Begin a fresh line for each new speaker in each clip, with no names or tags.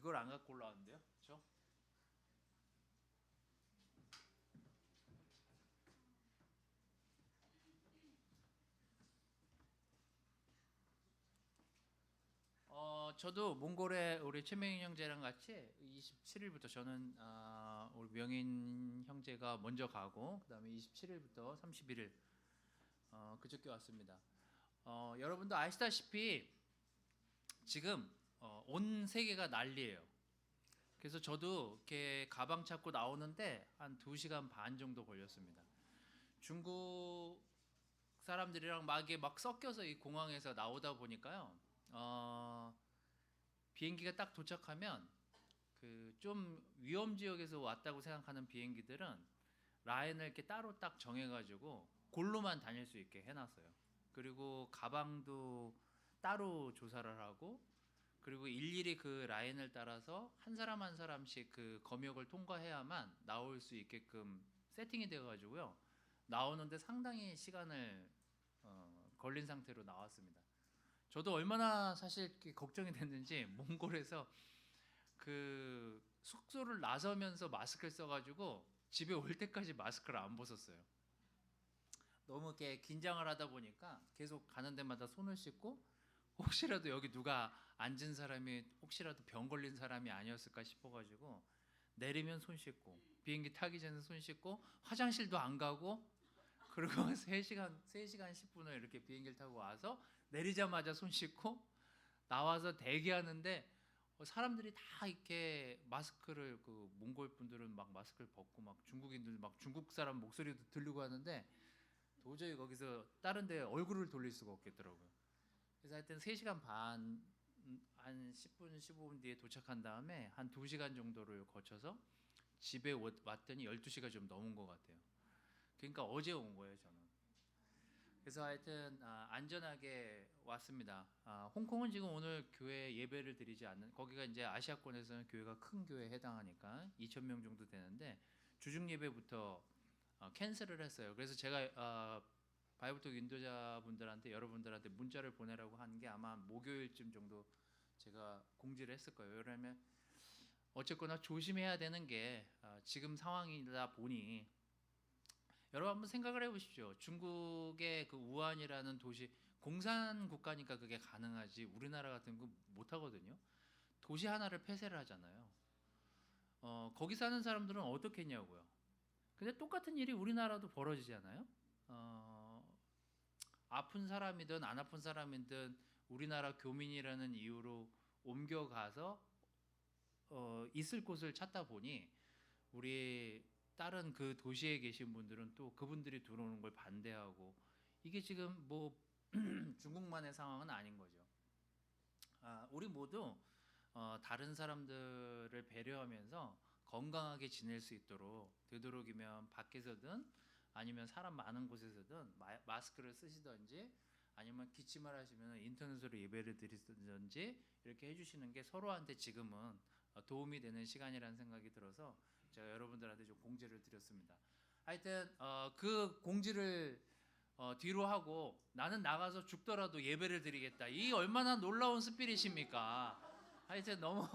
이걸 안 갖고 올라왔는데요, 그렇죠? 저도 몽골에 우리 최명인 형제랑 같이 27일부터 저는 우리 명인 형제가 먼저 가고 그다음에 27일부터 31일 그저께 왔습니다. 여러분도 아시다시피 지금 온 세계가 난리예요. 그래서 저도 이렇게 가방 찾고 나오는데 한 2시간 반 정도 걸렸습니다. 중국 사람들이랑 막 이게 막 섞여서 이 공항에서 나오다 보니까요. 비행기가 딱 도착하면 그 좀 위험 지역에서 왔다고 생각하는 비행기들은 라인을 이렇게 따로 딱 정해가지고 골로만 다닐 수 있게 해놨어요. 그리고 가방도 따로 조사를 하고 그리고 일일이 그 라인을 따라서 한 사람 한 사람씩 그 검역을 통과해야만 나올 수 있게끔 세팅이 되어가지고요. 나오는데 상당히 시간을 걸린 상태로 나왔습니다. 저도 얼마나 사실 이렇게 걱정이 됐는지 몽골에서 그 숙소를 나서면서 마스크를 써가지고 집에 올 때까지 마스크를 안 벗었어요. 너무 이렇게 긴장을 하다 보니까 계속 가는 데마다 손을 씻고 혹시라도 여기 누가 앉은 사람이 혹시라도 병 걸린 사람이 아니었을까 싶어가지고 내리면 손 씻고 비행기 타기 전에 손 씻고 화장실도 안 가고 그리고 3시간 10분을 이렇게 비행기를 타고 와서 내리자마자 손 씻고 나와서 대기하는데 사람들이 다 이렇게 마스크를 그 몽골 분들은 막 마스크를 벗고 막 중국인들 막 중국 사람 목소리도 들리고 하는데 도저히 거기서 다른 데 얼굴을 돌릴 수가 없겠더라고요. 그래서 하여튼 3시간 반, 한 10분, 15분 뒤에 도착한 다음에 한 2시간 정도를 거쳐서 집에 왔더니 12시가 좀 넘은 것 같아요. 그러니까 어제 온 거예요, 저는. 그래서 하여튼 안전하게 왔습니다. 홍콩은 지금 오늘 교회 예배를 드리지 않는, 거기가 이제 아시아권에서는 교회가 큰 교회에 해당하니까 2천 명 정도 되는데 주중 예배부터 캔슬을 했어요. 그래서 제가 바이블톡 인도자분들한테 여러분들한테 문자를 보내라고 한 게 아마 목요일쯤 정도 제가 공지를 했을 거예요. 왜냐하면 어쨌거나 조심해야 되는 게 지금 상황이다 보니 여러분 한번 생각을 해보십시오. 중국의 그 우한이라는 도시 공산 국가니까 그게 가능하지 우리나라 같은 거 못하거든요. 도시 하나를 폐쇄를 하잖아요. 거기 사는 사람들은 어떻겠냐고요. 근데 똑같은 일이 우리나라도 벌어지잖아요. 어, 아픈 사람이든 안 아픈 사람이든 우리나라 교민이라는 이유로 옮겨가서 있을 곳을 찾다 보니 우리 다른 그 도시에 계신 분들은 또 그분들이 들어오는 걸 반대하고 이게 지금 뭐 중국만의 상황은 아닌 거죠. 우리 모두 다른 사람들을 배려하면서 건강하게 지낼 수 있도록 되도록이면 밖에서든 아니면 사람 많은 곳에서든 마스크를 쓰시든지 아니면 기침을 하시면 인터넷으로 예배를 드리든지 이렇게 해주시는 게 서로한테 지금은 도움이 되는 시간이라는 생각이 들어서 제가 여러분들한테 좀 공지를 드렸습니다. 하여튼 그 공지를 뒤로 하고 나는 나가서 죽더라도 예배를 드리겠다. 이 얼마나 놀라운 스피릿입니까? 하여튼 너무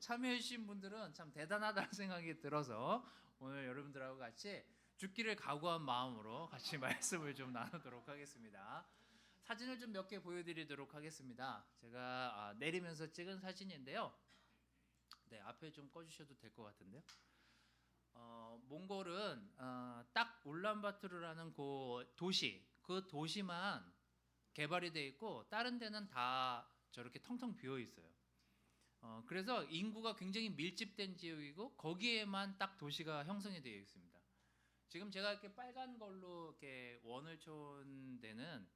참여해 주신 분들은 참 대단하다는 생각이 들어서 오늘 여러분들하고 같이 죽기를 각오한 마음으로 같이 말씀을 좀 나누도록 하겠습니다. 사진을 좀 몇 개 보여드리도록 하겠습니다. 제가 내리면서 찍은 사진인데요. 네, 앞에 좀 꺼주셔도 될 것 같은데요. 몽골은 딱 울란바토르라는 그 도시, 그 도시만 개발이 돼 있고 다른 데는 다 저렇게 텅텅 비어 있어요. 그래서 인구가 굉장히 밀집된 지역이고 거기에만 딱 도시가 형성이 되어 있습니다. 지금 제가 이렇게 빨간 걸로 이렇게 원을 촌 데는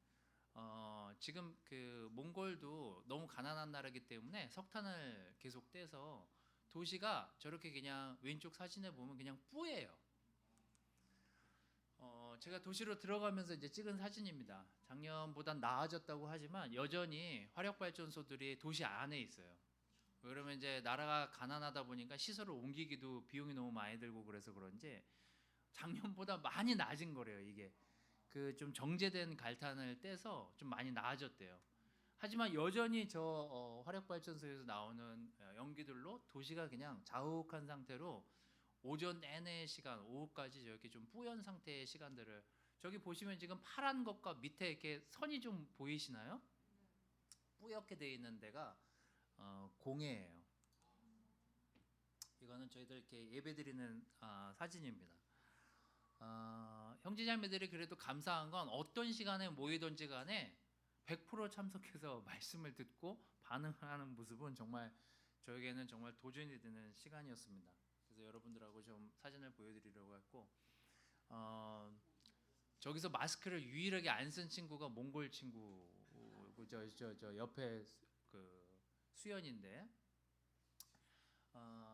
지금 그 몽골도 너무 가난한 나라이기 때문에 석탄을 계속 떼서 도시가 저렇게 그냥 왼쪽 사진에 보면 그냥 뿌예요. 제가 도시로 들어가면서 이제 찍은 사진입니다. 작년보단 나아졌다고 하지만 여전히 화력발전소들이 도시 안에 있어요. 그러면 이제 나라가 가난하다 보니까 시설을 옮기기도 비용이 너무 많이 들고 그래서 그런지 작년보다 많이 낮은 거래요. 이게 그 좀 정제된 갈탄을 떼서 좀 많이 나아졌대요. 하지만 여전히 저 화력발전소에서 나오는 연기들로 도시가 그냥 자욱한 상태로 오전 내내 시간, 오후까지 저렇게 좀 뿌연 상태의 시간들을 저기 보시면 지금 파란 것과 밑에 이렇게 선이 좀 보이시나요? 뿌옇게 돼 있는 데가 공해예요. 이거는 저희들 이렇게 예배드리는 사진입니다. 형제자매들이 그래도 감사한 건 어떤 시간에 모이든지 간에 100% 참석해서 말씀을 듣고 반응하는 모습은 정말 저에게는 정말 도전이 되는 시간이었습니다. 그래서 여러분들하고 좀 사진을 보여드리려고 했고 저기서 마스크를 유일하게 안 쓴 친구가 몽골 친구 저 옆에 그 수연인데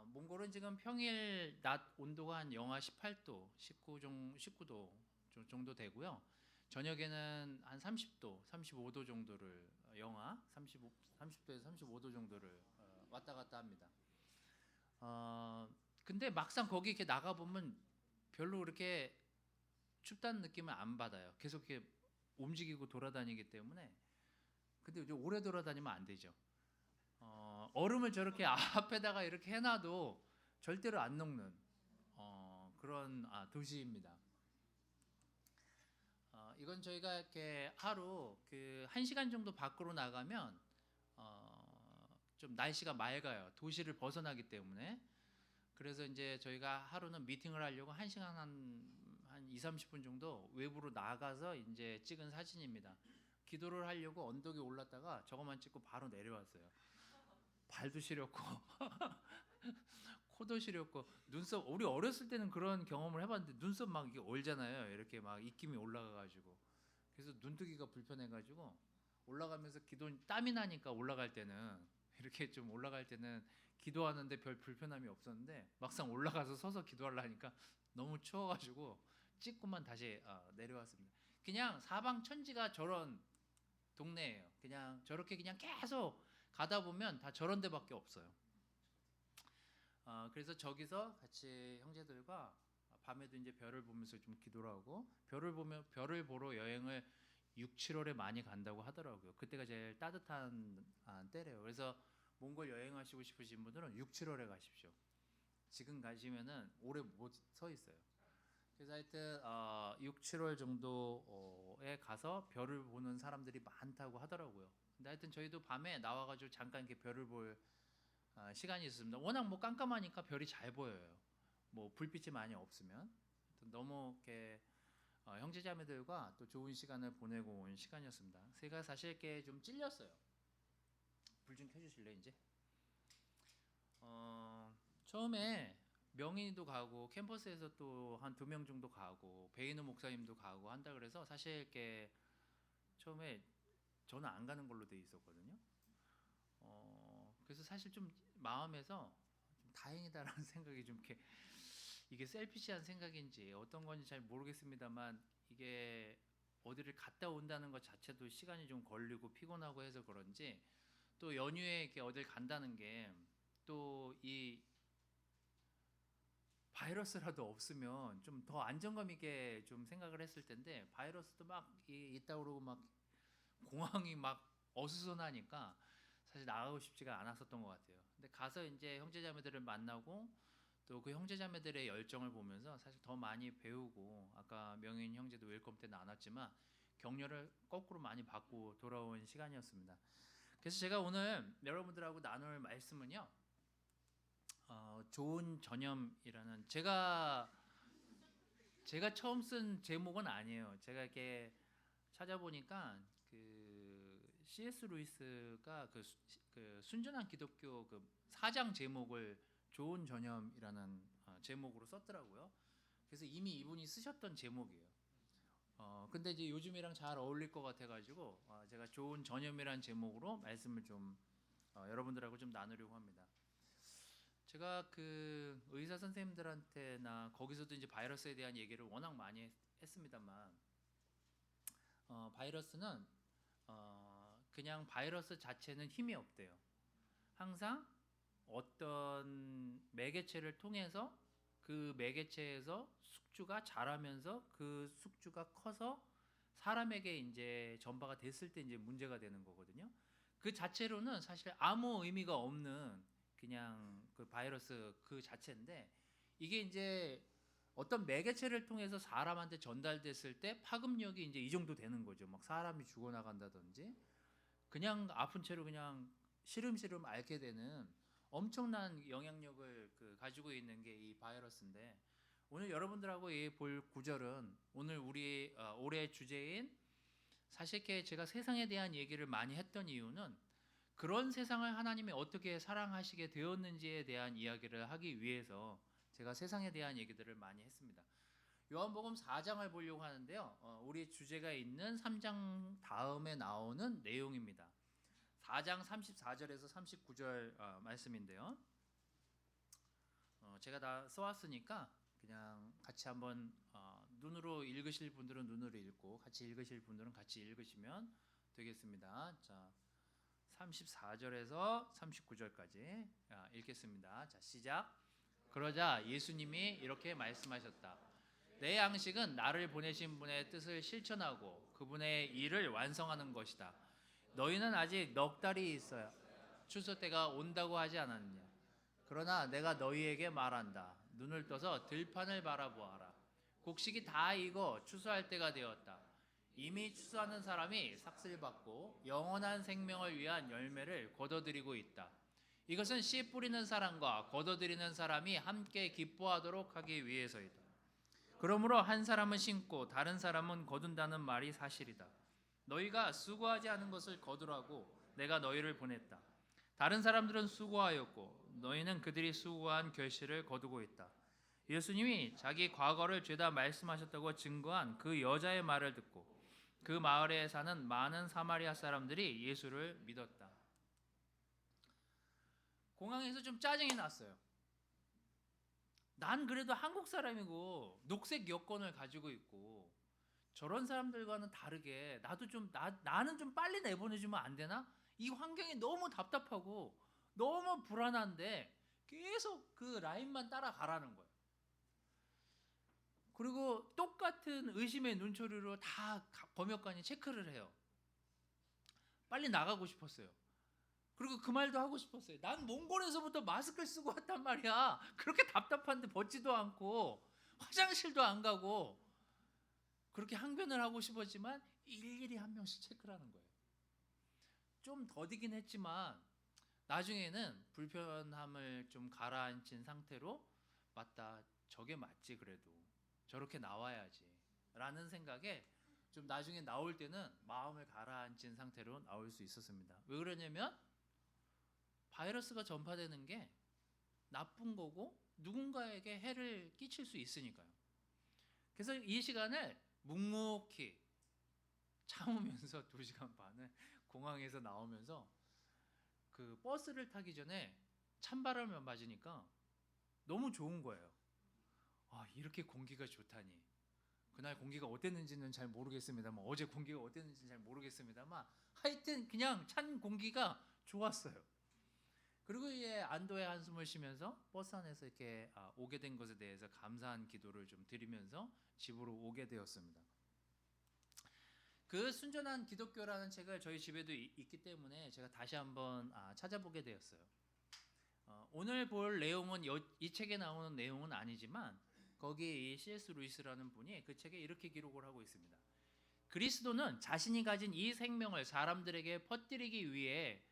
몽골은 지금 평일 낮 온도가 한 영하 18도, 19도 정도 되고요. 저녁에는 한 30도, 35도 정도를 영하 30도에서 35도 정도를 왔다 갔다 합니다. 근데 막상 거기 이렇게 나가 보면 별로 그렇게 춥다는 느낌을 안 받아요. 계속 이렇게 움직이고 돌아다니기 때문에. 근데 이제 오래 돌아다니면 안 되죠. 얼음을 저렇게 앞에다가 이렇게 해놔도 절대로 안 녹는 그런 도시입니다. 이건 저희가 이렇게 하루 그 1시간 정도 밖으로 나가면 좀 날씨가 맑아요. 도시를 벗어나기 때문에. 그래서 이제 저희가 하루는 미팅을 하려고 1시간 한 2, 30분 정도 외부로 나가서 이제 찍은 사진입니다. 기도를 하려고 언덕에 올랐다가 저것만 찍고 바로 내려왔어요. 발도 시렸고 코도 시렸고 눈썹, 우리 어렸을 때는 그런 경험을 해봤는데 눈썹 막 이게 얼잖아요. 이렇게 막 입김이 올라가가지고 그래서 눈뜨기가 불편해가지고 올라가면서 기도 땀이 나니까 올라갈 때는 이렇게 좀 올라갈 때는 기도하는데 별 불편함이 없었는데 막상 올라가서 서서 기도하려니까 너무 추워가지고 찍고만 다시 내려왔습니다. 그냥 사방천지가 저런 동네예요. 그냥 저렇게 그냥 계속 가다 보면 다 저런 데밖에 없어요. 그래서 저기서 같이 형제들과 밤에도 이제 별을 보면서 좀 기도를 하고 별을 보러 여행을 6, 7월에 많이 간다고 하더라고요. 그때가 제일 따뜻한 때래요. 그래서 몽골 여행하시고 싶으신 분들은 6, 7월에 가십시오. 지금 가시면은 오래 못 서 있어요. 그래서 하여튼 6, 7월 정도에 가서 별을 보는 사람들이 많다고 하더라고요. 근데 하여튼 저희도 밤에 나와가지고 잠깐 이렇게 별을 볼 시간이 있습니다. 워낙 뭐 깜깜하니까 별이 잘 보여요. 뭐 불빛이 많이 없으면 너무 이렇게 형제자매들과 또 좋은 시간을 보내고 온 시간이었습니다. 제가 사실 이렇게 좀 찔렸어요. 불 좀 켜주실래 이제? 처음에 명인이도 가고 캠퍼스에서 또 한 2명 정도 가고 베이너 목사님도 가고 한다 그래서 사실 이렇게 처음에 저는 안 가는 걸로 돼 있었거든요. 그래서 사실 좀 마음에서 좀 다행이다라는 생각이 좀 이렇게 이게 셀피시한 생각인지 어떤 건지 잘 모르겠습니다만 이게 어디를 갔다 온다는 것 자체도 시간이 좀 걸리고 피곤하고 해서 그런지 또 연휴에 이렇게 어딜 간다는 게 또 이 바이러스라도 없으면 좀 더 안정감 있게 좀 생각을 했을 텐데 바이러스도 막 있다 그러고 막 공항이 막 어수선하니까 사실 나가고 싶지가 않았었던 것 같아요. 근데 가서 이제 형제자매들을 만나고 또 그 형제자매들의 열정을 보면서 사실 더 많이 배우고 아까 명인 형제도 웰컴 때는 안 왔지만 격려를 거꾸로 많이 받고 돌아온 시간이었습니다. 그래서 제가 오늘 여러분들하고 나눌 말씀은요. 좋은 전염이라는 제가 처음 쓴 제목은 아니에요. 제가 이렇게 찾아보니까 그 C.S. 루이스가 그 순전한 기독교 그 4장 제목을 좋은 전염이라는 제목으로 썼더라고요. 그래서 이미 이분이 쓰셨던 제목이에요. 근데 이제 요즘이랑 잘 어울릴 것 같아가지고 제가 좋은 전염이라는 제목으로 말씀을 좀 여러분들하고 좀 나누려고 합니다. 제가 그 의사 선생님들한테나 거기서도 이제 바이러스에 대한 얘기를 워낙 많이 했습니다만 바이러스는 그냥 바이러스 자체는 힘이 없대요. 항상 어떤 매개체를 통해서 그 매개체에서 숙주가 자라면서 그 숙주가 커서 사람에게 이제 전파가 됐을 때 이제 문제가 되는 거거든요. 그 자체로는 사실 아무 의미가 없는 그냥 그 바이러스 그 자체인데, 이게 이제 어떤 매개체를 통해서 사람한테 전달됐을 때 파급력이 이제 이 정도 되는 거죠. 막 사람이 죽어나간다든지 그냥 아픈 채로 그냥 시름시름 앓게 되는 엄청난 영향력을 가지고 있는 게 이 바이러스인데, 오늘 여러분들하고 볼 구절은 오늘 우리 올해 주제인, 사실 제가 세상에 대한 얘기를 많이 했던 이유는 그런 세상을 하나님이 어떻게 사랑하시게 되었는지에 대한 이야기를 하기 위해서 제가 세상에 대한 얘기들을 많이 했습니다. 요한복음 4장을 보려고 하는데요. 우리 주제가 있는 3장 다음에 나오는 내용입니다. 4장 34절에서 39절 말씀인데요. 제가 다 써왔으니까 그냥 같이 한번 눈으로 읽으실 분들은 눈으로 읽고 같이 읽으실 분들은 같이 읽으시면 되겠습니다. 자, 34절에서 39절까지 읽겠습니다. 자, 시작. 그러자 예수님이 이렇게 말씀하셨다. 내 양식은 나를 보내신 분의 뜻을 실천하고 그분의 일을 완성하는 것이다. 너희는 아직 넉 달이 있어야 추수 때가 온다고 하지 않았느냐? 그러나 내가 너희에게 말한다. 눈을 떠서 들판을 바라보아라. 곡식이 다 익어 추수할 때가 되었다. 이미 추수하는 사람이 삭슬 받고 영원한 생명을 위한 열매를 거둬들이고 있다. 이것은 씨 뿌리는 사람과 거둬들이는 사람이 함께 기뻐하도록 하기 위해서이다. 그러므로 한 사람은 심고 다른 사람은 거둔다는 말이 사실이다. 너희가 수고하지 않은 것을 거두라고 내가 너희를 보냈다. 다른 사람들은 수고하였고 너희는 그들이 수고한 결실을 거두고 있다. 예수님이 자기 과거를 죄다 말씀하셨다고 증거한 그 여자의 말을 듣고 그 마을에 사는 많은 사마리아 사람들이 예수를 믿었다. 공항에서 좀 짜증이 났어요. 난 그래도 한국 사람이고 녹색 여권을 가지고 있고 저런 사람들과는 다르게 나는 좀 빨리 내보내주면 안 되나? 이 환경이 너무 답답하고 너무 불안한데 계속 그 라인만 따라가라는 거예요. 그리고 똑같은 의심의 눈초리로 다 검역관이 체크를 해요. 빨리 나가고 싶었어요. 그리고 그 말도 하고 싶었어요. 난 몽골에서부터 마스크를 쓰고 왔단 말이야. 그렇게 답답한데 벗지도 않고 화장실도 안 가고 그렇게 항변을 하고 싶었지만 일일이 한 명씩 체크를 하는 거예요. 좀 더디긴 했지만 나중에는 불편함을 좀 가라앉힌 상태로 맞다, 저게 맞지, 그래도 저렇게 나와야지 라는 생각에 좀 나중에 나올 때는 마음을 가라앉힌 상태로 나올 수 있었습니다. 왜 그러냐면 바이러스가 전파되는 게 나쁜 거고 누군가에게 해를 끼칠 수 있으니까요. 그래서 이 시간을 묵묵히 참으면서 2시간 반을 공항에서 나오면서 그 버스를 타기 전에 찬바람을 맞으니까 너무 좋은 거예요. 이렇게 공기가 좋다니. 그날 공기가 어땠는지는 잘 모르겠습니다만, 어제 공기가 어땠는지는 잘 모르겠습니다만, 하여튼 그냥 찬 공기가 좋았어요. 그리고 이제 안도의 한숨을 쉬면서 버스 안에서 이렇게 오게 된 것에 대해서 감사한 기도를 좀 드리면서 집으로 오게 되었습니다. 그 순전한 기독교라는 책을 저희 집에도 있기 때문에 제가 다시 한번 찾아보게 되었어요. 오늘 볼 내용은 이 책에 나오는 내용은 아니지만 거기 이 C.S. 루이스라는 분이 그 책에 이렇게 기록을 하고 있습니다. 그리스도는 자신이 가진 이 생명을 사람들에게 퍼뜨리기 위해,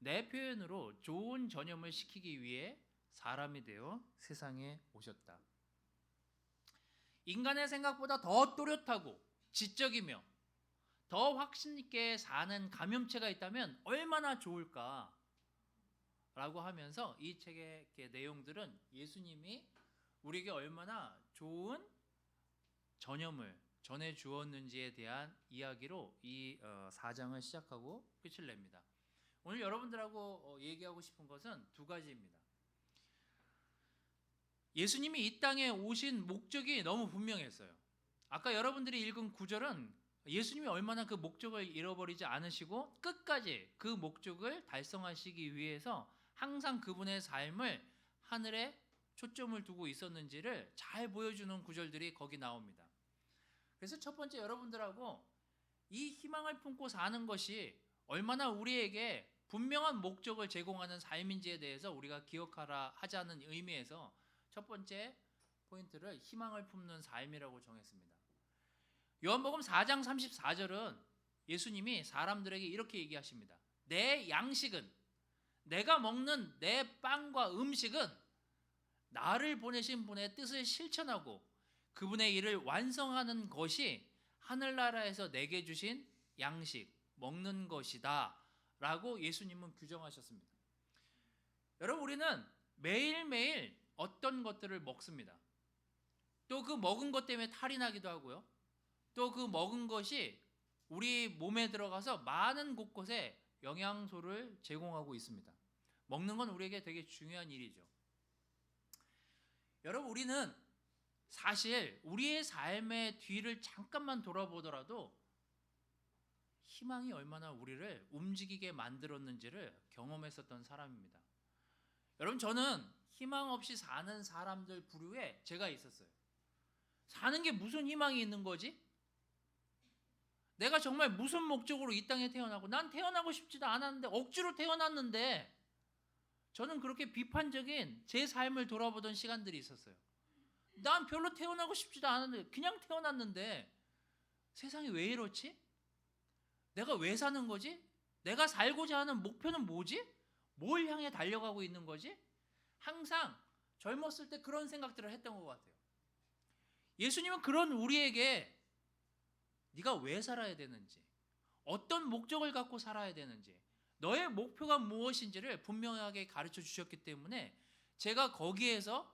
내 표현으로 좋은 전염을 시키기 위해 사람이 되어 세상에 오셨다. 인간의 생각보다 더 또렷하고 지적이며 더 확신 있게 사는 감염체가 있다면 얼마나 좋을까 라고 하면서 이 책의 내용들은 예수님이 우리에게 얼마나 좋은 전염을 전해 주었는지에 대한 이야기로 이 4장을 시작하고 끝을 냅니다. 오늘 여러분들하고 얘기하고 싶은 것은 2가지입니다. 예수님이 이 땅에 오신 목적이 너무 분명했어요. 아까 여러분들이 읽은 구절은 예수님이 얼마나 그 목적을 잃어버리지 않으시고 끝까지 그 목적을 달성하시기 위해서 항상 그분의 삶을 하늘에 초점을 두고 있었는지를 잘 보여주는 구절들이 거기 나옵니다. 그래서 첫 번째, 여러분들하고 이 희망을 품고 사는 것이 얼마나 우리에게 분명한 목적을 제공하는 삶인지에 대해서 우리가 기억하라 하자는 의미에서 첫 번째 포인트를 희망을 품는 삶이라고 정했습니다. 요한복음 4장 34절은 예수님이 사람들에게 이렇게 얘기하십니다. 내 양식은, 내가 먹는 내 빵과 음식은 나를 보내신 분의 뜻을 실천하고 그분의 일을 완성하는 것이 하늘나라에서 내게 주신 양식, 먹는 것이다 라고 예수님은 규정하셨습니다. 여러분, 우리는 매일매일 어떤 것들을 먹습니다. 또 그 먹은 것 때문에 탈이 나기도 하고요. 또 그 먹은 것이 우리 몸에 들어가서 많은 곳곳에 영양소를 제공하고 있습니다. 먹는 건 우리에게 되게 중요한 일이죠. 여러분, 우리는 사실 우리의 삶의 뒤를 잠깐만 돌아보더라도 희망이 얼마나 우리를 움직이게 만들었는지를 경험했었던 사람입니다. 여러분, 저는 희망 없이 사는 사람들 부류에 제가 있었어요. 사는 게 무슨 희망이 있는 거지? 내가 정말 무슨 목적으로 이 땅에 태어나고, 난 태어나고 싶지도 않았는데 억지로 태어났는데, 저는 그렇게 비판적인 제 삶을 돌아보던 시간들이 있었어요. 난 별로 태어나고 싶지도 않았는데 그냥 태어났는데 세상이 왜 이렇지? 내가 왜 사는 거지? 내가 살고자 하는 목표는 뭐지? 뭘 향해 달려가고 있는 거지? 항상 젊었을 때 그런 생각들을 했던 것 같아요. 예수님은 그런 우리에게 네가 왜 살아야 되는지, 어떤 목적을 갖고 살아야 되는지, 너의 목표가 무엇인지를 분명하게 가르쳐 주셨기 때문에 제가 거기에서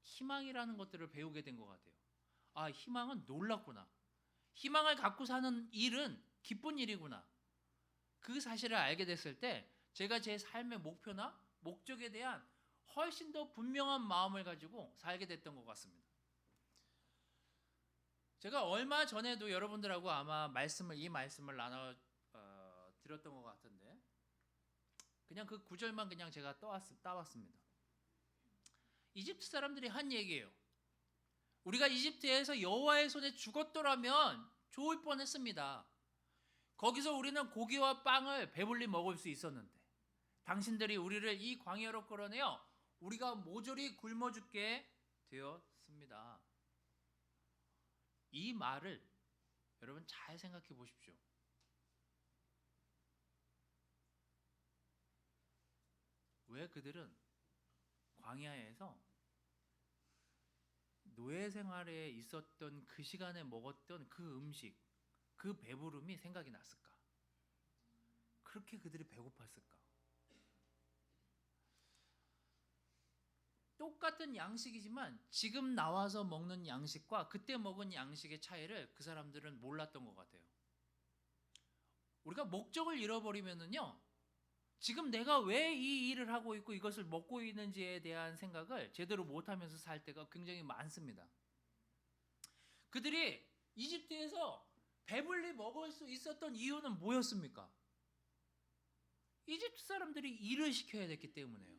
희망이라는 것들을 배우게 된 것 같아요. 아, 희망은 놀랍구나. 희망을 갖고 사는 일은 기쁜 일이구나. 그 사실을 알게 됐을 때 제가 제 삶의 목표나 목적에 대한 훨씬 더 분명한 마음을 가지고 살게 됐던 것 같습니다. 제가 얼마 전에도 여러분들하고 아마 이 말씀을 나눠 드렸던 것 같은데, 그냥 그 구절만 그냥 제가 따왔습니다. 이집트 사람들이 한 얘기예요. 우리가 이집트에서 여호와의 손에 죽었더라면 좋을 뻔했습니다. 거기서 우리는 고기와 빵을 배불리 먹을 수 있었는데 당신들이 우리를 이 광야로 끌어내어 우리가 모조리 굶어 죽게 되었습니다. 이 말을 여러분 잘 생각해 보십시오. 왜 그들은 광야에서 노예 생활에 있었던 그 시간에 먹었던 그 음식, 그 배부름이 생각이 났을까? 그렇게 그들이 배고팠을까? 똑같은 양식이지만 지금 나와서 먹는 양식과 그때 먹은 양식의 차이를 그 사람들은 몰랐던 것 같아요. 우리가 목적을 잃어버리면은요, 지금 내가 왜 이 일을 하고 있고 이것을 먹고 있는지에 대한 생각을 제대로 못하면서 살 때가 굉장히 많습니다. 그들이 이집트에서 배불리 먹을 수 있었던 이유는 뭐였습니까? 이집트 사람들이 일을 시켜야 됐기 때문에요.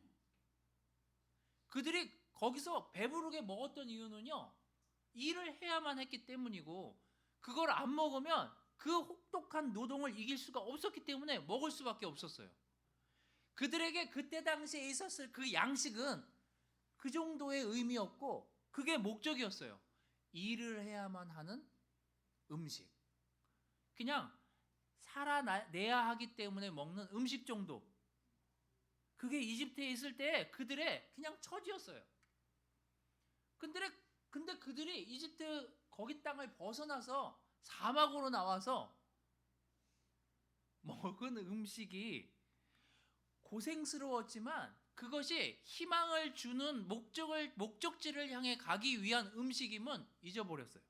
그들이 거기서 배부르게 먹었던 이유는요, 일을 해야만 했기 때문이고, 그걸 안 먹으면 그 혹독한 노동을 이길 수가 없었기 때문에 먹을 수밖에 없었어요. 그들에게 그때 당시에 있었을 그 양식은 그 정도의 의미였고 그게 목적이었어요. 일을 해야만 하는 음식, 그냥 살아내야 하기 때문에 먹는 음식 정도, 그게 이집트에 있을 때 그들의 그냥 처지였어요. 근데 그들이 이집트 거기 땅을 벗어나서 사막으로 나와서 먹은 음식이 고생스러웠지만 그것이 희망을 주는 목적지를 향해 가기 위한 음식임은 잊어버렸어요.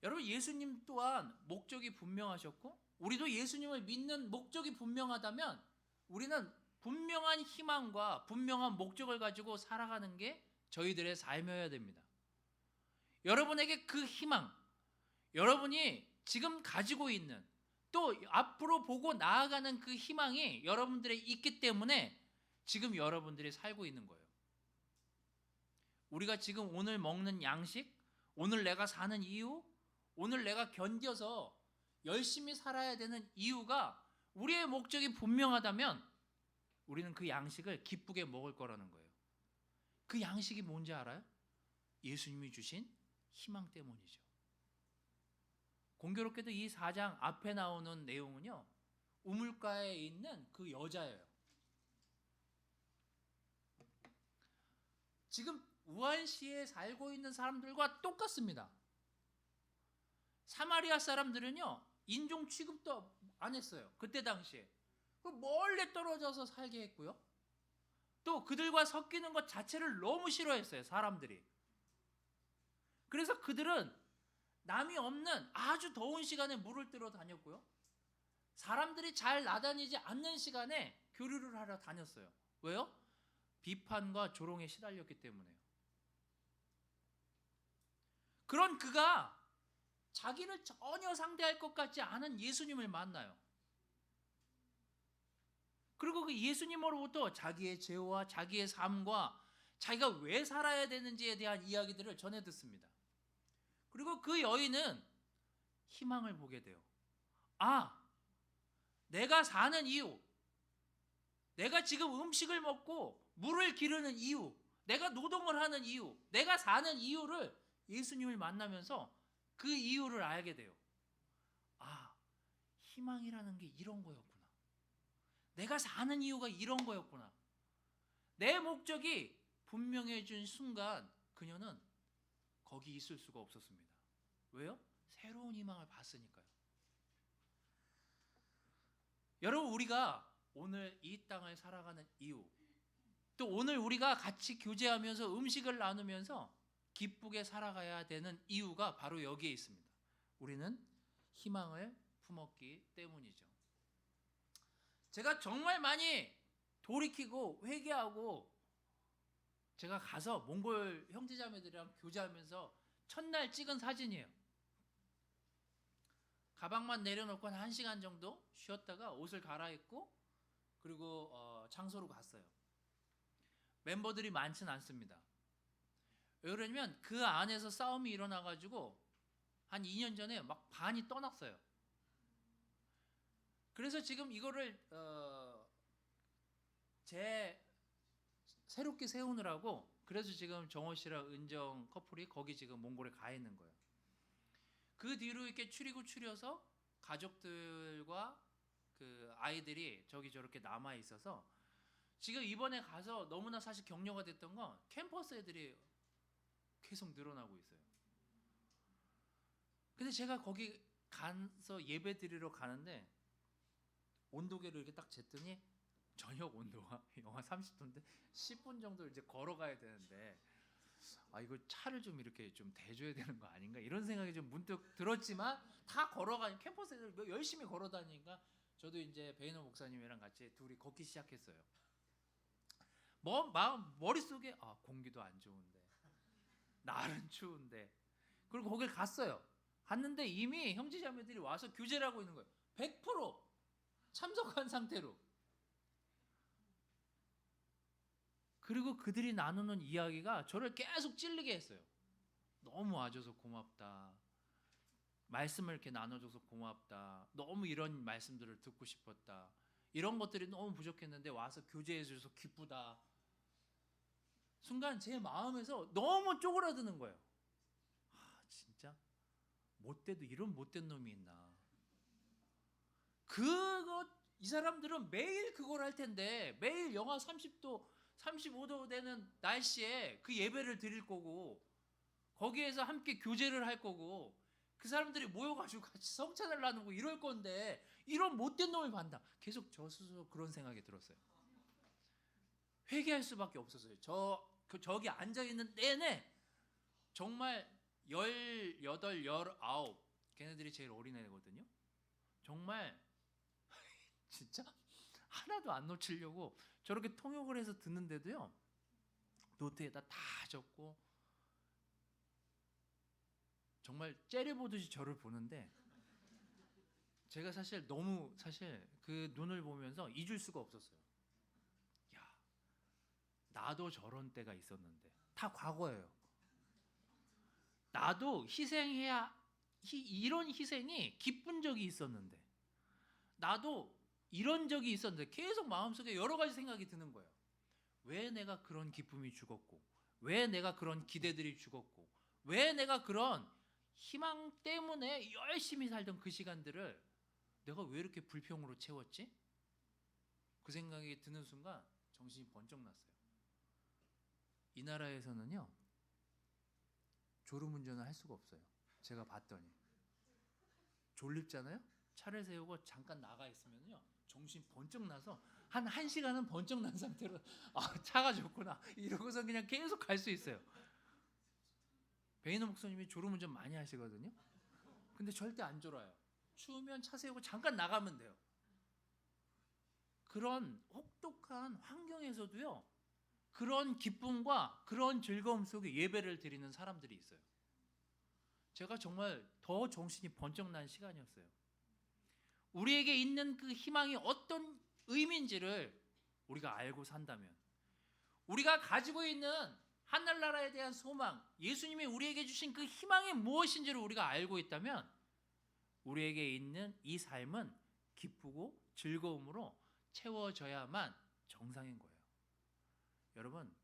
여러분, 예수님 또한 목적이 분명하셨고 우리도 예수님을 믿는 목적이 분명하다면 우리는 분명한 희망과 분명한 목적을 가지고 살아가는 게 저희들의 삶이어야 됩니다. 여러분에게 그 희망, 여러분이 지금 가지고 있는, 또 앞으로 보고 나아가는 그 희망이 여러분들에 있기 때문에 지금 여러분들이 살고 있는 거예요. 우리가 지금 오늘 먹는 양식, 오늘 내가 사는 이유, 오늘 내가 견뎌서 열심히 살아야 되는 이유가 우리의 목적이 분명하다면 우리는 그 양식을 기쁘게 먹을 거라는 거예요. 그 양식이 뭔지 알아요? 예수님이 주신 희망 때문이죠. 공교롭게도 이 4장 앞에 나오는 내용은요, 우물가에 있는 그 여자예요. 지금 우한시에 살고 있는 사람들과 똑같습니다. 사마리아 사람들은요, 인종 취급도 안 했어요. 그때 당시에. 멀리 떨어져서 살게 했고요. 또 그들과 섞이는 것 자체를 너무 싫어했어요, 사람들이. 그래서 그들은 남이 없는 아주 더운 시간에 물을 뜨러 다녔고요. 사람들이 잘 나다니지 않는 시간에 교류를 하러 다녔어요. 왜요? 비판과 조롱에 시달렸기 때문에요. 그런 그가 자기를 전혀 상대할 것 같지 않은 예수님을 만나요. 그리고 그 예수님으로부터 자기의 죄와 자기의 삶과 자기가 왜 살아야 되는지에 대한 이야기들을 전해 듣습니다. 그리고 그 여인은 희망을 보게 돼요. 아, 내가 사는 이유, 내가 지금 음식을 먹고 물을 기르는 이유, 내가 노동을 하는 이유, 내가 사는 이유를 예수님을 만나면서 그 이유를 알게 돼요. 아, 희망이라는 게 이런 거였구나. 내가 사는 이유가 이런 거였구나. 내 목적이 분명해진 순간 그녀는 거기 있을 수가 없었습니다. 왜요? 새로운 희망을 봤으니까요. 여러분, 우리가 오늘 이 땅을 살아가는 이유, 또 오늘 우리가 같이 교제하면서 음식을 나누면서 기쁘게 살아가야 되는 이유가 바로 여기에 있습니다. 우리는 희망을 품었기 때문이죠. 제가 정말 많이 돌이키고 회개하고 제가 가서 몽골 형제자매들이랑 교제하면서 첫날 찍은 사진이에요. 가방만 내려놓고 한 1시간 정도 쉬었다가 옷을 갈아입고 그리고 장소로 갔어요. 멤버들이 많지는 않습니다. 왜 그러냐면 그 안에서 싸움이 일어나가지고 한 2년 전에 막 반이 떠났어요. 그래서 지금 이거를 새롭게 세우느라고 그래서 지금 정호 씨랑 은정 커플이 거기 지금 몽골에 가 있는 거예요. 그 뒤로 이렇게 추려서 가족들과 그 아이들이 저기 저렇게 남아 있어서 지금 이번에 가서 너무나 사실 격려가 됐던 건 캠퍼스 애들이 계속 늘어나고 있어요. 근데 제가 거기 가서 예배 드리러 가는데 온도계를 이렇게 딱 쟀더니 저녁 온도가 영하 30도인데 10분 정도 이제 걸어가야 되는데 이거 차를 좀 이렇게 좀 대줘야 되는 거 아닌가 이런 생각이 좀 문득 들었지만 다 걸어가니 캠퍼스 애들 열심히 걸어다니니까 저도 이제 베이너 목사님이랑 같이 둘이 걷기 시작했어요. 머릿속에 공기도 안 좋은데 날은 추운데 그리고 거길 갔는데 이미 형제자매들이 와서 교제를 하고 있는 거예요. 100% 참석한 상태로. 그리고 그들이 나누는 이야기가 저를 계속 찔리게 했어요. 너무 와줘서 고맙다. 말씀을 이렇게 나눠줘서 고맙다. 너무 이런 말씀들을 듣고 싶었다. 이런 것들이 너무 부족했는데 와서 교제해줘서 기쁘다. 순간 제 마음에서 너무 쪼그라드는 거예요. 진짜 못돼도 이런 못된 놈이 있나. 이 사람들은 매일 그걸 할 텐데 매일 영하 30도 35도 되는 날씨에 그 예배를 드릴 거고 거기에서 함께 교제를 할 거고 그 사람들이 모여가지고 같이 성찬을 나누고 이럴 건데 이런 못된 놈을 반다. 계속 저 스스로 그런 생각이 들었어요. 회개할 수밖에 없었어요. 저기 앉아있는 내내 정말 18, 19 걔네들이 제일 어린 애거든요. 정말 진짜 하나도 안 놓치려고 저렇게 통역을 해서 듣는데도요 노트에다 다 적고 정말 째려보듯이 저를 보는데 제가 사실 그 눈을 보면서 잊을 수가 없었어요. 야, 나도 저런 때가 있었는데 다 과거예요. 나도 희생해야 이런 희생이 기쁜 적이 있었는데, 나도 이런 적이 있었는데 계속 마음속에 여러 가지 생각이 드는 거예요. 왜 내가 그런 기쁨이 죽었고, 왜 내가 그런 기대들이 죽었고, 왜 내가 그런 희망 때문에 열심히 살던 그 시간들을 내가 왜 이렇게 불평으로 채웠지? 그 생각이 드는 순간 정신이 번쩍 났어요. 이 나라에서는요, 졸음운전을 할 수가 없어요. 제가 봤더니 졸립잖아요. 차를 세우고 잠깐 나가 있으면요, 정신 번쩍 나서 한 1시간은 번쩍 난 상태로 차가 좋구나 이러고서 그냥 계속 갈 수 있어요. 베이너 목사님이 졸음운전 많이 하시거든요. 근데 절대 안 졸아요. 추우면 차 세우고 잠깐 나가면 돼요. 그런 혹독한 환경에서도요, 그런 기쁨과 그런 즐거움 속에 예배를 드리는 사람들이 있어요. 제가 정말 더 정신이 번쩍 난 시간이었어요. 우리에게 있는 그 희망이 어떤 의미인지를 우리가 알고 산다면, 우리가 가지고 있는 하늘나라에 대한 소망, 예수님이 우리에게 주신 그 희망이 무엇인지를 우리가 알고 있다면, 우리에게 있는 이 삶은 기쁘고 즐거움으로 채워져야만 정상인 거예요. 여러분,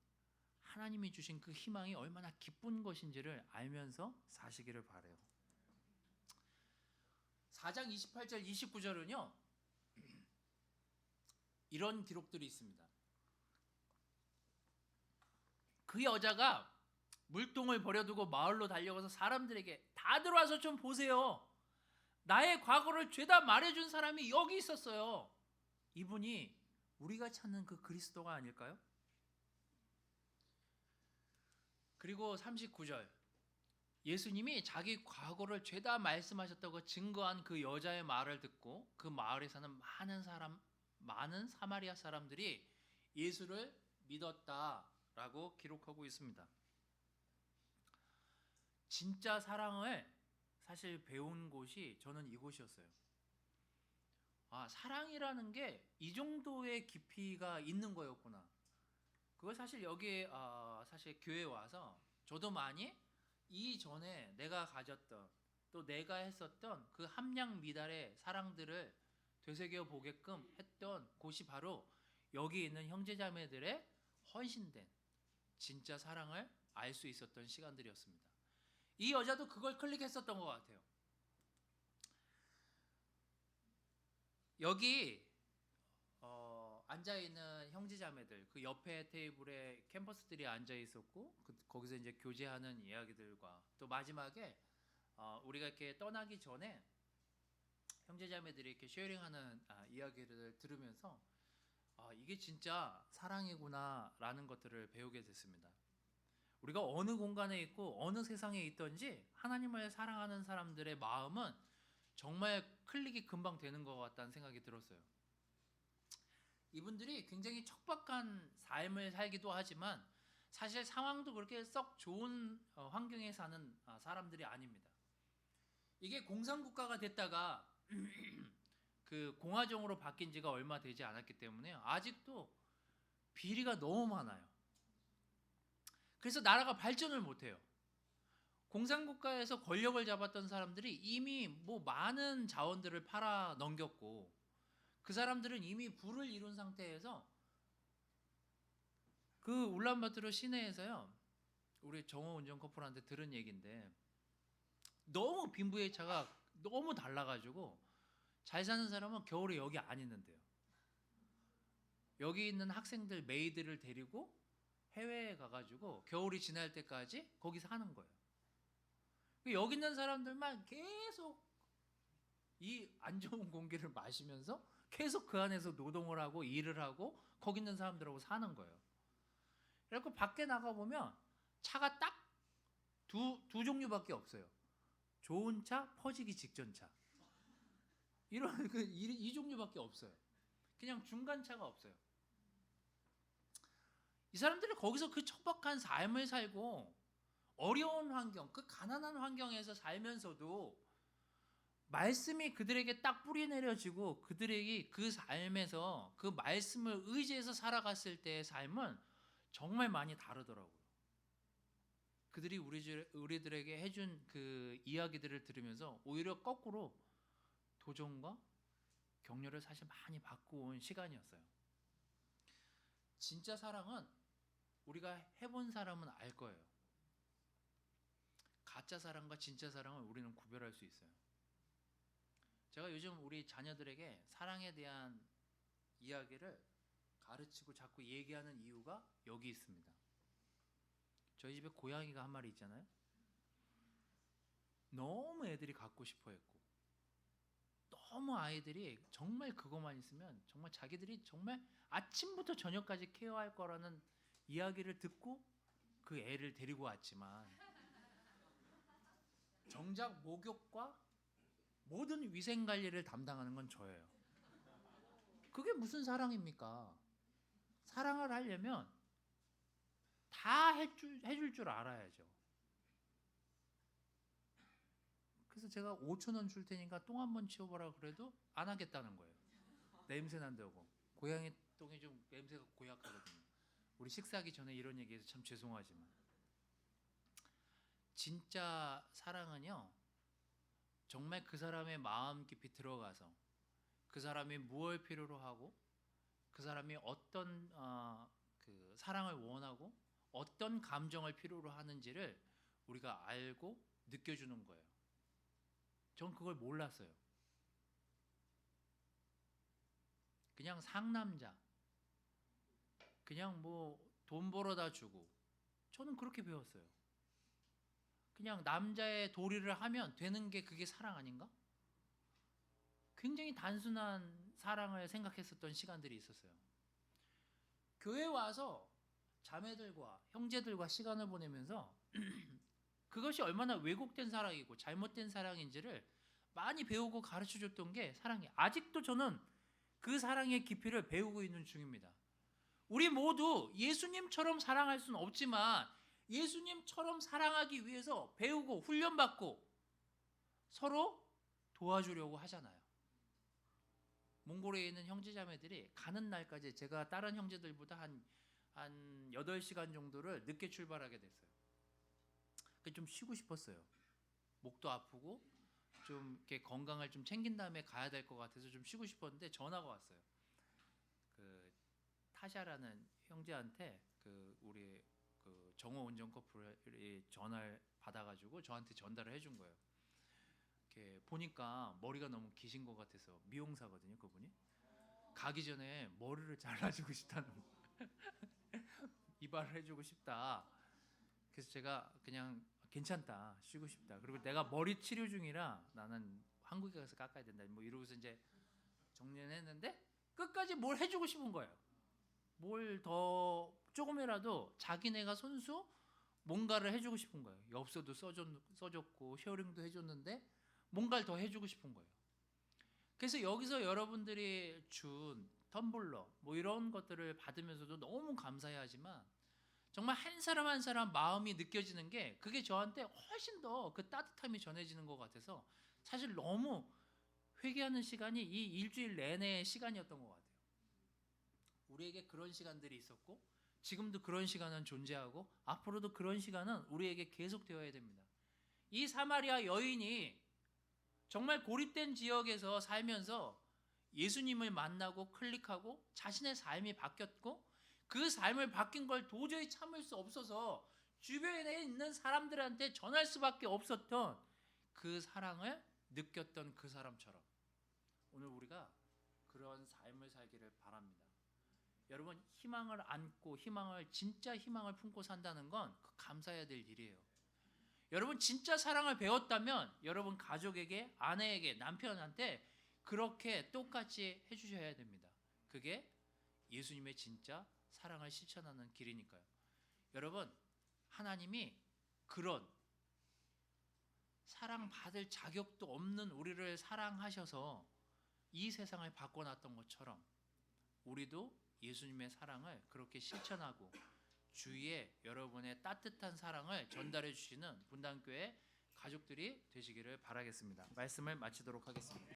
하나님이 주신 그 희망이 얼마나 기쁜 것인지를 알면서 사시기를 바라요. 4장 28절 29절은요, 이런 기록들이 있습니다. 그 여자가 물통을 버려두고 마을로 달려가서 사람들에게 다 들어와서 좀 보세요. 나의 과거를 죄다 말해준 사람이 여기 있었어요. 이분이 우리가 찾는 그 그리스도가 아닐까요? 그리고 39절, 예수님이 자기 과거를 죄다 말씀하셨다고 증거한 그 여자의 말을 듣고 그 마을에 사는 많은 사마리아 사람들이 예수를 믿었다라고 기록하고 있습니다. 진짜 사랑을 사실 배운 곳이 저는 이곳이었어요. 사랑이라는 게 이 정도의 깊이가 있는 거였구나. 그걸 사실 여기에 사실 교회에 와서 저도 많이 이전에 내가 가졌던, 또 내가 했었던 그 함량 미달의 사랑들을 되새겨 보게끔 했던 곳이 바로 여기 있는 형제자매들의 헌신된 진짜 사랑을 알 수 있었던 시간들이었습니다. 이 여자도 그걸 클릭했었던 것 같아요. 여기 앉아있는 형제자매들, 그 옆에 테이블에 캠퍼스들이 앉아 있었고, 거기서 이제 교제하는 이야기들과, 또 마지막에 우리가 이렇게 떠나기 전에 형제자매들이 이렇게 쉐어링하는 이야기를 들으면서 이게 진짜 사랑이구나라는 것들을 배우게 됐습니다. 우리가 어느 공간에 있고 어느 세상에 있든지 하나님을 사랑하는 사람들의 마음은 정말 클릭이 금방 되는 것 같다는 생각이 들었어요. 이분들이 굉장히 척박한 삶을 살기도 하지만 사실 상황도 그렇게 썩 좋은 환경에 사는 사람들이 아닙니다. 이게 공산국가가 됐다가 그 공화정으로 바뀐 지가 얼마 되지 않았기 때문에 아직도 비리가 너무 많아요. 그래서 나라가 발전을 못해요. 공산국가에서 권력을 잡았던 사람들이 이미 많은 자원들을 팔아 넘겼고, 그 사람들은 이미 부를 이룬 상태에서 그 울란바토르 시내에서요, 우리 정호 운전 커플한테 들은 얘기인데, 너무 빈부의 차가 너무 달라가지고 잘 사는 사람은 겨울에 여기 안 있는데요. 여기 있는 학생들 메이드를 데리고 해외에 가가지고 겨울이 지날 때까지 거기 사는 거예요. 여기 있는 사람들만 계속 이 안 좋은 공기를 마시면서 계속 그 안에서 노동을 하고 일을 하고 거기 있는 사람들하고 사는 거예요. 그래서 밖에 나가보면 차가 딱 두 종류밖에 없어요. 좋은 차, 퍼지기 직전 차. 이런 이 종류밖에 없어요. 그냥 중간 차가 없어요. 이 사람들이 거기서 그 척박한 삶을 살고 어려운 환경, 그 가난한 환경에서 살면서도 말씀이 그들에게 딱 뿌리 내려지고 그들에게 그 삶에서 그 말씀을 의지해서 살아갔을 때의 삶은 정말 많이 다르더라고요. 그들이 우리들에게 해준 그 이야기들을 들으면서 오히려 거꾸로 도전과 격려를 사실 많이 받고 온 시간이었어요. 진짜 사랑은 우리가 해본 사람은 알 거예요. 가짜 사랑과 진짜 사랑을 우리는 구별할 수 있어요. 제가 요즘 우리 자녀들에게 사랑에 대한 이야기를 가르치고 자꾸 얘기하는 이유가 여기 있습니다. 저희 집에 고양이가 한 마리 있잖아요. 너무 애들이 갖고 싶어 했고, 너무 아이들이 정말 그것만 있으면 정말 자기들이 정말 아침부터 저녁까지 케어할 거라는 이야기를 듣고 그 애를 데리고 왔지만, 정작 목욕과 모든 위생 관리를 담당하는 건 저예요. 그게 무슨 사랑입니까? 사랑을 하려면 다 해줄 줄 알아야죠. 그래서 제가 5,000원 줄 테니까 똥 한 번 치워보라 그래도 안 하겠다는 거예요. 냄새 난다고. 고양이 똥이 좀 냄새가 고약하거든요. 우리 식사하기 전에 이런 얘기해서 참 죄송하지만, 진짜 사랑은요, 정말 그 사람의 마음 깊이 들어가서 그 사람이 무엇을 필요로 하고 그 사람이 어떤 그 사랑을 원하고 어떤 감정을 필요로 하는지를 우리가 알고 느껴주는 거예요. 전 그걸 몰랐어요. 그냥 상남자, 그냥 뭐 돈 벌어다 주고, 저는 그렇게 배웠어요. 그냥 남자의 도리를 하면 되는 게 그게 사랑 아닌가? 굉장히 단순한 사랑을 생각했었던 시간들이 있었어요. 교회 와서 자매들과 형제들과 시간을 보내면서 그것이 얼마나 왜곡된 사랑이고 잘못된 사랑인지를 많이 배우고 가르쳐줬던 게 사랑이에요. 아직도 저는 그 사랑의 깊이를 배우고 있는 중입니다. 우리 모두 예수님처럼 사랑할 수는 없지만 예수님처럼 사랑하기 위해서 배우고 훈련받고 서로 도와주려고 하잖아요. 몽골에 있는 형제자매들이 가는 날까지 제가 다른 형제들보다 한 8시간 정도를 늦게 출발하게 됐어요. 좀 쉬고 싶었어요. 목도 아프고 좀 이렇게 건강을 좀 챙긴 다음에 가야 될 것 같아서 좀 쉬고 싶었는데 전화가 왔어요. 그 타샤라는 형제한테 그 우리 그 정호 운전 커플이 전화를 받아가지고 저한테 전달을 해준 거예요. 이렇게 보니까 머리가 너무 기신 것 같아서, 미용사거든요 그분이. 가기 전에 머리를 잘라주고 싶다는 이발을 해주고 싶다. 그래서 제가 그냥 괜찮다, 쉬고 싶다. 그리고 내가 머리 치료 중이라 나는 한국에 가서 깎아야 된다. 뭐 이러고서 이제 정리를 했는데 끝까지 뭘 해주고 싶은 거예요. 뭘 더 조금이라도 자기네가 손수 뭔가를 해주고 싶은 거예요. 엽서도 써줬고 쉐어링도 해줬는데 뭔가를 더 해주고 싶은 거예요. 그래서 여기서 여러분들이 준 텀블러 뭐 이런 것들을 받으면서도 너무 감사해하지만 정말 한 사람 한 사람 마음이 느껴지는 게 그게 저한테 훨씬 더 그 따뜻함이 전해지는 것 같아서 사실 너무 회개하는 시간이 이 일주일 내내의 시간이었던 것 같아요. 우리에게 그런 시간들이 있었고 지금도 그런 시간은 존재하고 앞으로도 그런 시간은 우리에게 계속되어야 됩니다. 이 사마리아 여인이 정말 고립된 지역에서 살면서 예수님을 만나고 클릭하고 자신의 삶이 바뀌었고 그 삶을 바뀐 걸 도저히 참을 수 없어서 주변에 있는 사람들한테 전할 수밖에 없었던 그 사랑을 느꼈던 그 사람처럼 오늘 우리가 그런 삶을 살기를 바랍니다. 여러분, 희망을 안고 진짜 희망을 품고 산다는 건 감사해야 될 일이에요. 여러분 진짜 사랑을 배웠다면 여러분 가족에게, 아내에게, 남편한테 그렇게 똑같이 해주셔야 됩니다. 그게 예수님의 진짜 사랑을 실천하는 길이니까요. 여러분, 하나님이 그런 사랑받을 자격도 없는 우리를 사랑하셔서 이 세상을 바꿔놨던 것처럼 우리도 예수님의 사랑을 그렇게 실천하고 주위에 여러분의 따뜻한 사랑을 전달해 주시는 분당교회 가족들이 되시기를 바라겠습니다. 말씀을 마치도록 하겠습니다.